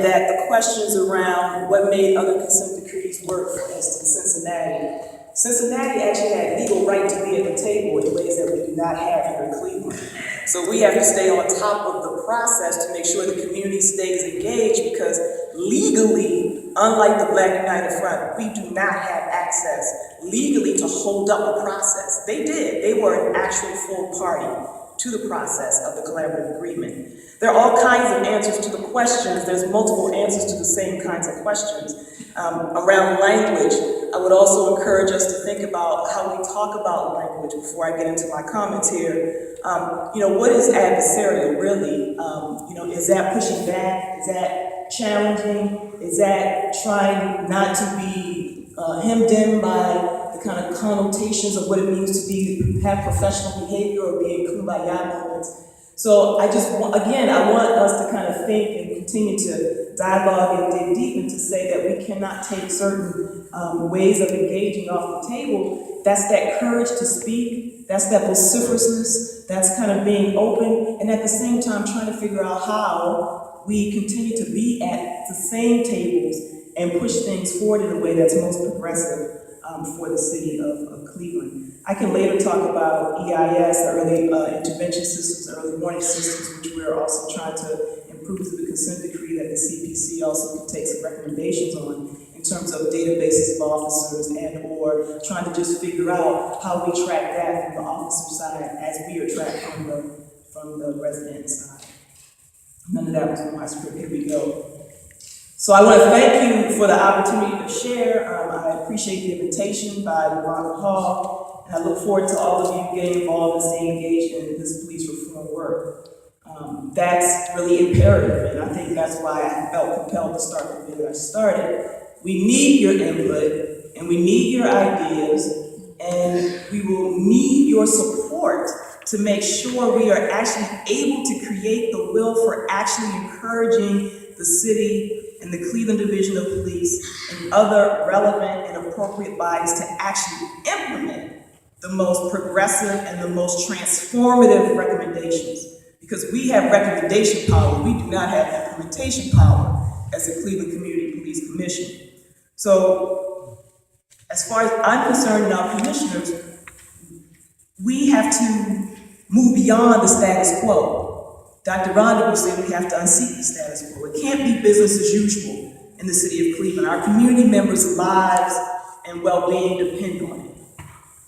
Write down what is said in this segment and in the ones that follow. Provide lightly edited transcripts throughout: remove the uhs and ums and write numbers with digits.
that the questions around what made other consent decrees work, for instance, Cincinnati actually had legal right to be at the table in ways that we do not have here in Cleveland. So we have to stay on top of the process to make sure the community stays engaged, because legally, unlike the Black United Front, we do not have access legally to hold up a process. They did. They were an actual full party to the process of the collaborative agreement. There are all kinds of answers to the questions. There's multiple answers to the same kinds of questions. Around language, I would also encourage us to think about how we talk about language before I get into my comments here. What is adversarial really? Is that pushing back? Is that challenging? Is that trying not to be hemmed in by the kind of connotations of what it means to have professional behavior or be in kumbaya moments? So I want us to kind of think and continue to dialogue and dig deep and to say that we cannot take certain ways of engaging off the table. That's that courage to speak, that's that vociferousness, that's kind of being open, and at the same time trying to figure out how we continue to be at the same tables and push things forward in a way that's most progressive for the city of Cleveland. I can later talk about EIS, early intervention systems, early warning systems, which we're also trying to improve through the consent decree that the CPC also can take some recommendations on in terms of databases of officers and or trying to just figure out how we track that from the officer side as we are tracked from the resident side. None of that was on my script. Here we go. So I want to thank you for the opportunity to share. I appreciate the invitation by Rhonda Hall, and I look forward to all of you getting involved and staying engaged in this police reform work. That's really imperative, and I think that's why I felt compelled to start the way that I started. We need your input, and we need your ideas, and we will need your support to make sure we are actually able to create the will for actually encouraging the city and the Cleveland Division of Police and other relevant and appropriate bodies to actually implement the most progressive and the most transformative recommendations. Because we have recommendation power, we do not have implementation power as the Cleveland Community Police Commission. So, as far as I'm concerned and our commissioners, we have to move beyond the status quo. Dr. Rhonda will say we have to unseat the status quo. It can't be business as usual in the city of Cleveland. Our community members' lives and well-being depend on it.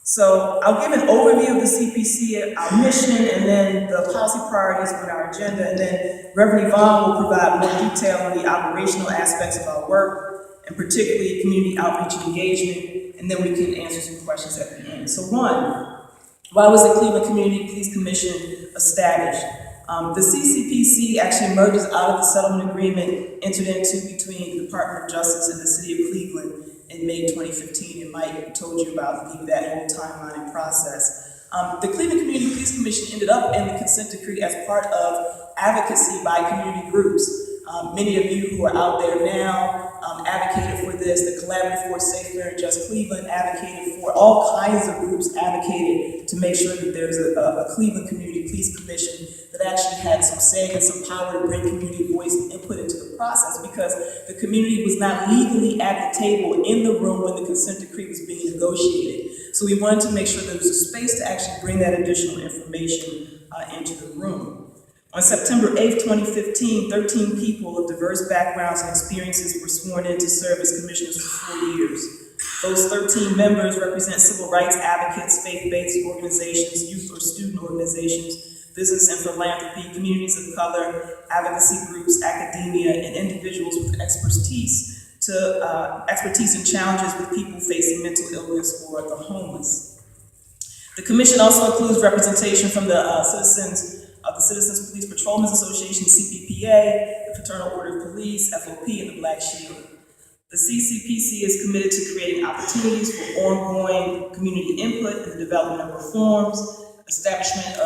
So I'll give an overview of the CPC, our mission, and then the policy priorities on our agenda, and then Reverend Yvonne will provide more detail on the operational aspects of our work, and particularly community outreach and engagement, and then we can answer some questions at the end. So one, why was the Cleveland Community Police Commission established? The CCPC actually emerges out of the settlement agreement entered into between the Department of Justice and the City of Cleveland in May 2015, and Mike told you about that whole timeline and process. The Cleveland Community Police Commission ended up in the consent decree as part of advocacy by community groups. Many of you who are out there now advocated for this. The Collaborative for Safe, Fair, and Just Cleveland advocated for, all kinds of groups advocated to make sure that there's a Cleveland Community Police Commission that actually had some say and some power to bring community voice and input into the process, because the community was not legally at the table in the room when the consent decree was being negotiated. So we wanted to make sure there was a space to actually bring that additional information into the room. On September 8th, 2015, 13 people of diverse backgrounds and experiences were sworn in to serve as commissioners for 4 years. Those 13 members represent civil rights advocates, faith-based organizations, youth or student organizations, business and philanthropy, communities of color, advocacy groups, academia, and individuals with expertise in challenges with people facing mental illness or the homeless. The commission also includes representation from the citizens of the Citizens Police Patrolmen's Association, CPPA, the Fraternal Order of Police, FOP, and the Black Shield. The CCPC is committed to creating opportunities for ongoing community input in the development of reforms, establishment of